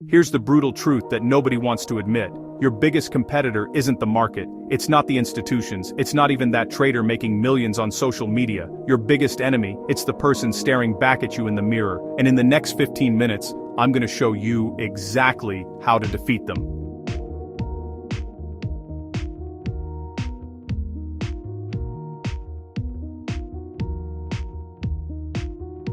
Here's the brutal truth that nobody wants to admit. Your biggest competitor isn't the market, it's not the institutions, it's not even that trader making millions on social media. Your biggest enemy, it's the person staring back at you in the mirror. And in the next 15 minutes, I'm gonna show you exactly how to defeat them.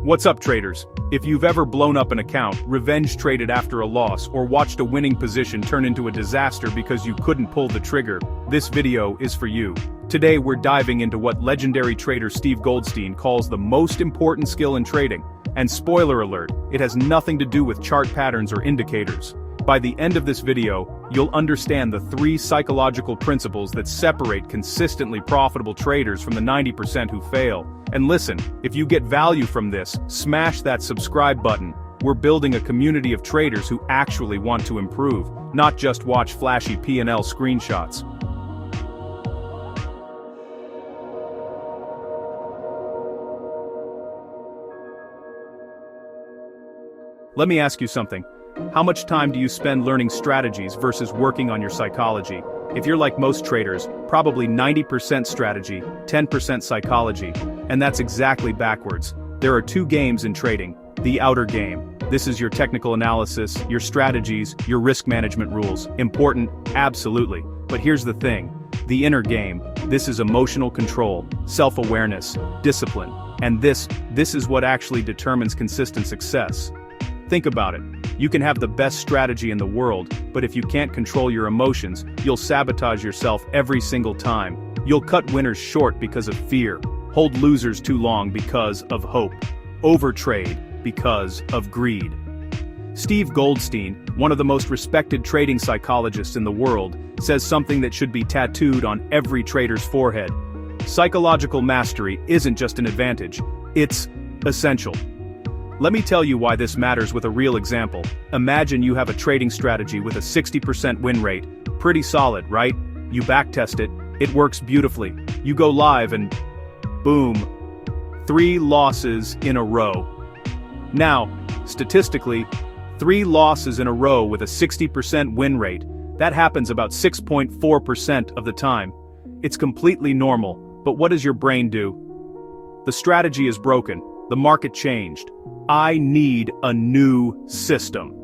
What's up, traders? If you've ever blown up an account, revenge traded after a loss, or watched a winning position turn into a disaster because you couldn't pull the trigger, this video is for you. Today we're diving into what legendary trader Steve Goldstein calls the most important skill in trading. And spoiler alert, it has nothing to do with chart patterns or indicators. By the end of this video, you'll understand the 3 psychological principles that separate consistently profitable traders from the 90% who fail. And listen, if you get value from this, smash that subscribe button. We're building a community of traders who actually want to improve, not just watch flashy P&L screenshots. Let me ask you something. How much time do you spend learning strategies versus working on your psychology? If you're like most traders, probably 90% strategy, 10% psychology. And that's exactly backwards. There are 2 games in trading. The outer game. This is your technical analysis, your strategies, your risk management rules. Important? Absolutely. But here's the thing. The inner game. This is emotional control, self-awareness, discipline. And this is what actually determines consistent success. Think about it. You can have the best strategy in the world, but if you can't control your emotions, you'll sabotage yourself every single time. You'll cut winners short because of fear, hold losers too long because of hope, overtrade because of greed. Steve Goldstein, one of the most respected trading psychologists in the world, says something that should be tattooed on every trader's forehead. Psychological mastery isn't just an advantage, it's essential. Let me tell you why this matters with a real example. Imagine you have a trading strategy with a 60% win rate. Pretty solid, right? You backtest it, it works beautifully. You go live and boom, 3 losses in a row. Now, statistically, 3 losses in a row with a 60% win rate, that happens about 6.4% of the time. It's completely normal, but what does your brain do? The strategy is broken, the market changed. I need a new system.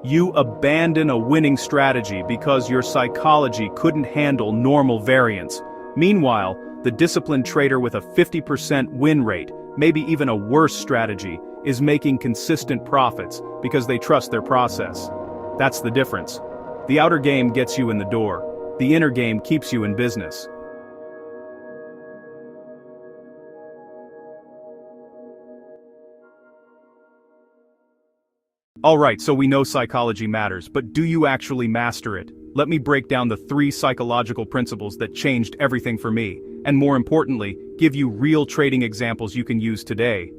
You abandon a winning strategy because your psychology couldn't handle normal variance. Meanwhile, the disciplined trader with a 50% win rate, maybe even a worse strategy, is making consistent profits because they trust their process. That's the difference. The outer game gets you in the door. The inner game keeps you in business. Alright, so we know psychology matters, but do you actually master it? Let me break down the 3 psychological principles that changed everything for me, and more importantly, give you real trading examples you can use today.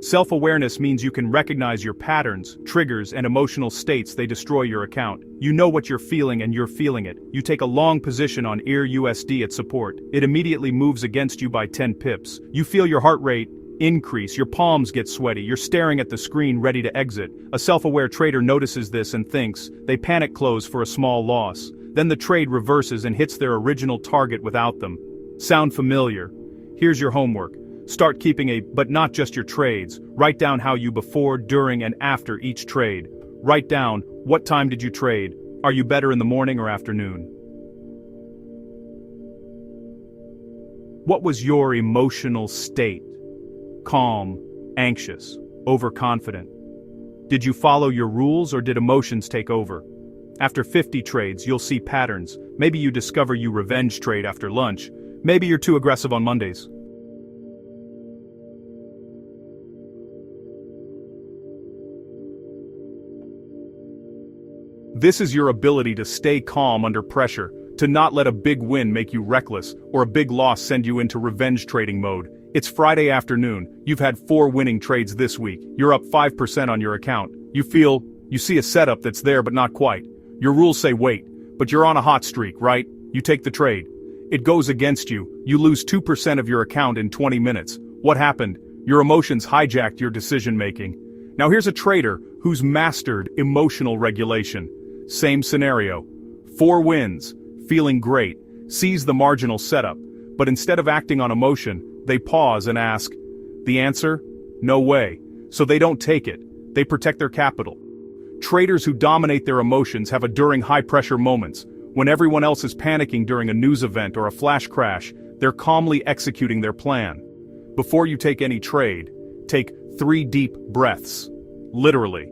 Self-awareness means you can recognize your patterns, triggers, and emotional states they destroy your account. You know what you're feeling and you're feeling it. You take a long position on EUR/USD at support. It immediately moves against you by 10 pips. You feel your heart rate increase, your palms get sweaty, you're staring at the screen ready to exit. A self-aware trader notices this and thinks, they panic close for a small loss. Then the trade reverses and hits their original target without them. Sound familiar? Here's your homework. Start keeping but not just your trades. Write down how you before, during, and after each trade. Write down, what time did you trade? Are you better in the morning or afternoon? What was your emotional state? Calm, anxious, overconfident? Did you follow your rules or did emotions take over? After 50 trades, you'll see patterns. Maybe you discover you revenge trade after lunch. Maybe you're too aggressive on Mondays. This is your ability to stay calm under pressure, to not let a big win make you reckless, or a big loss send you into revenge trading mode. It's Friday afternoon, you've had 4 winning trades this week, you're up 5% on your account. You feel You see a setup that's there but not quite. Your rules say wait, but you're on a hot streak, right? You take the trade. It goes against you. You lose 2% of your account in 20 minutes. What happened? Your emotions hijacked your decision-making. Now here's a trader who's mastered emotional regulation. Same scenario. 4 wins, feeling great, sees the marginal setup, but instead of acting on emotion, they pause and ask. The answer? No way. So they don't take it. They protect their capital. Traders who dominate their emotions have enduring high-pressure moments. When everyone else is panicking during a news event or a flash crash, they're calmly executing their plan. Before you take any trade, take 3 deep breaths. Literally.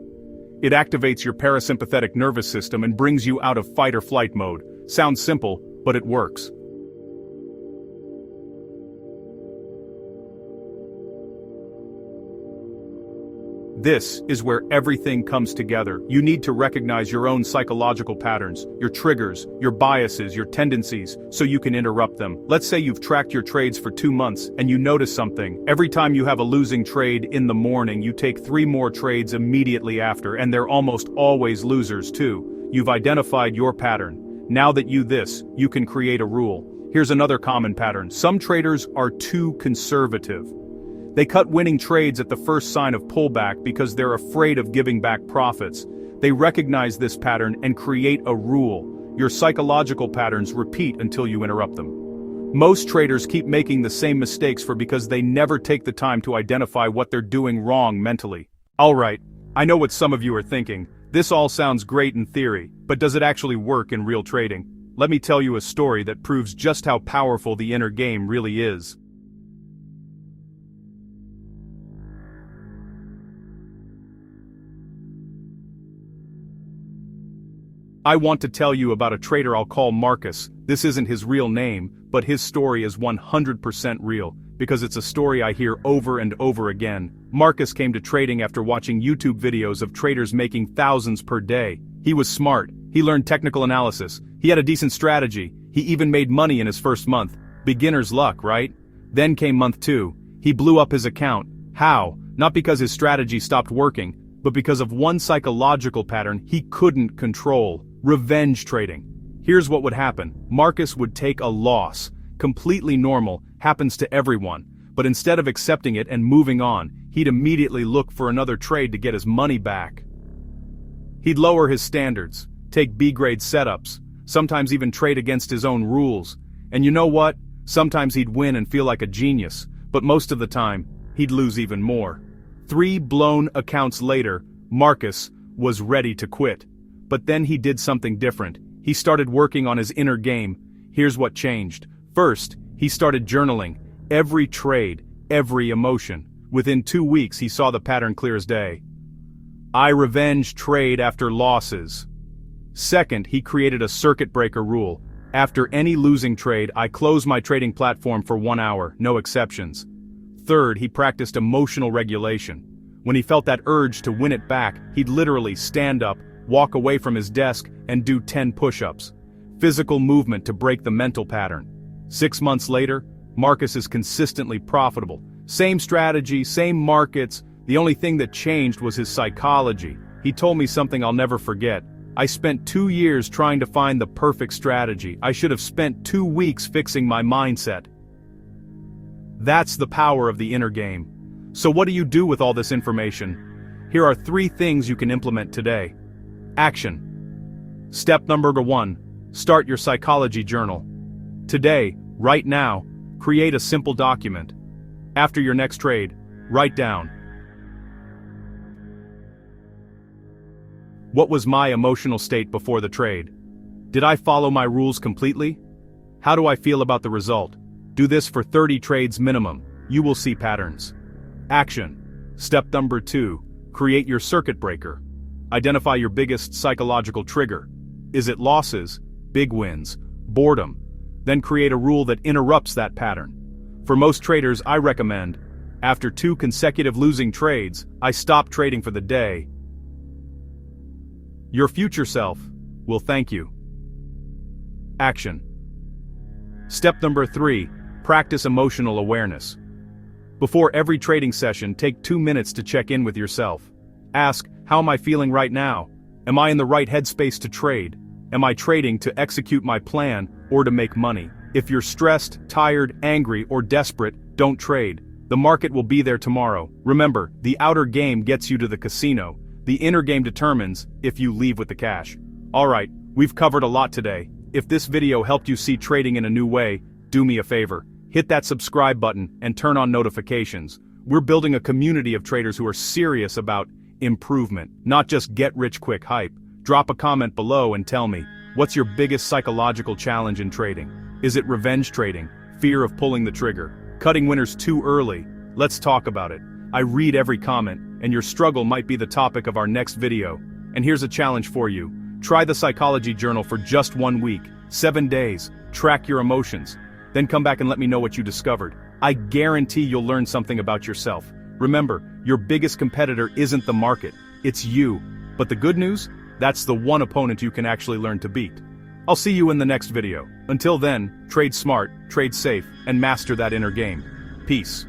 It activates your parasympathetic nervous system and brings you out of fight or flight mode. Sounds simple, but it works. This is where everything comes together. You need to recognize your own psychological patterns, your triggers, your biases, your tendencies, so you can interrupt them. Let's say you've tracked your trades for 2 months and you notice something. Every time you have a losing trade in the morning, you take 3 more trades immediately after, and they're almost always losers too. You've identified your pattern. Now that you can create a rule. Here's another common pattern. Some traders are too conservative. They cut winning trades at the first sign of pullback because they're afraid of giving back profits. They recognize this pattern and create a rule. Your psychological patterns repeat until you interrupt them. Most traders keep making the same mistakes because they never take the time to identify what they're doing wrong mentally. Alright, I know what some of you are thinking. This all sounds great in theory, but does it actually work in real trading? Let me tell you a story that proves just how powerful the inner game really is. I want to tell you about a trader I'll call Marcus. This isn't his real name, but his story is 100% real, because it's a story I hear over and over again. Marcus came to trading after watching YouTube videos of traders making thousands per day. He was smart, he learned technical analysis, he had a decent strategy, he even made money in his first month. Beginner's luck, right? Then came month 2. He blew up his account. How? Not because his strategy stopped working, but because of one psychological pattern he couldn't control. Revenge trading. Here's what would happen. Marcus would take a loss. Completely normal, happens to everyone. But instead of accepting it and moving on, he'd immediately look for another trade to get his money back. He'd lower his standards, take B-grade setups, sometimes even trade against his own rules. And you know what? Sometimes he'd win and feel like a genius, but most of the time, he'd lose even more. 3 blown accounts later, Marcus was ready to quit. But then he did something different. He started working on his inner game. Here's what changed. First, he started journaling. Every trade, every emotion. Within 2 weeks he saw the pattern clear as day. I revenge trade after losses. Second, he created a circuit breaker rule. After any losing trade, I close my trading platform for 1 hour, no exceptions. Third, he practiced emotional regulation. When he felt that urge to win it back, he'd literally stand up, walk away from his desk, and do 10 push-ups. Physical movement to break the mental pattern. 6 months later, Marcus is consistently profitable. Same strategy, same markets, the only thing that changed was his psychology. He told me something I'll never forget. I spent 2 years trying to find the perfect strategy. I should have spent 2 weeks fixing my mindset. That's the power of the inner game. So what do you do with all this information? Here are 3 things you can implement today. Action. Step number 1. Start your psychology journal. Today, right now, create a simple document. After your next trade, write down. What was my emotional state before the trade? Did I follow my rules completely? How do I feel about the result? Do this for 30 trades minimum. You will see patterns. Action. Step number 2. Create your circuit breaker. Identify your biggest psychological trigger. Is it losses, big wins, boredom? Then create a rule that interrupts that pattern. For most traders, I recommend, after 2 consecutive losing trades, I stop trading for the day. Your future self will thank you. Action. Step number 3. Practice emotional awareness. Before every trading session, take 2 minutes to check in with yourself. Ask, How am I feeling right now? Am I in the right headspace to trade? Am I trading to execute my plan or to make money? If you're stressed, tired, angry, or desperate, don't trade. The market will be there tomorrow. Remember, the outer game gets you to the casino. The inner game determines if you leave with the cash. Alright, we've covered a lot today. If this video helped you see trading in a new way, do me a favor. Hit that subscribe button and turn on notifications. We're building a community of traders who are serious about improvement, not just get-rich-quick hype. Drop a comment below and tell me, what's your biggest psychological challenge in trading? Is it revenge trading, fear of pulling the trigger, cutting winners too early? Let's talk about it. I read every comment, and your struggle might be the topic of our next video. And here's a challenge for you. Try the Psychology Journal for just 1 week, 7 days, track your emotions. Then come back and let me know what you discovered. I guarantee you'll learn something about yourself. Remember, your biggest competitor isn't the market, it's you. But the good news? That's the one opponent you can actually learn to beat. I'll see you in the next video. Until then, trade smart, trade safe, and master that inner game. Peace.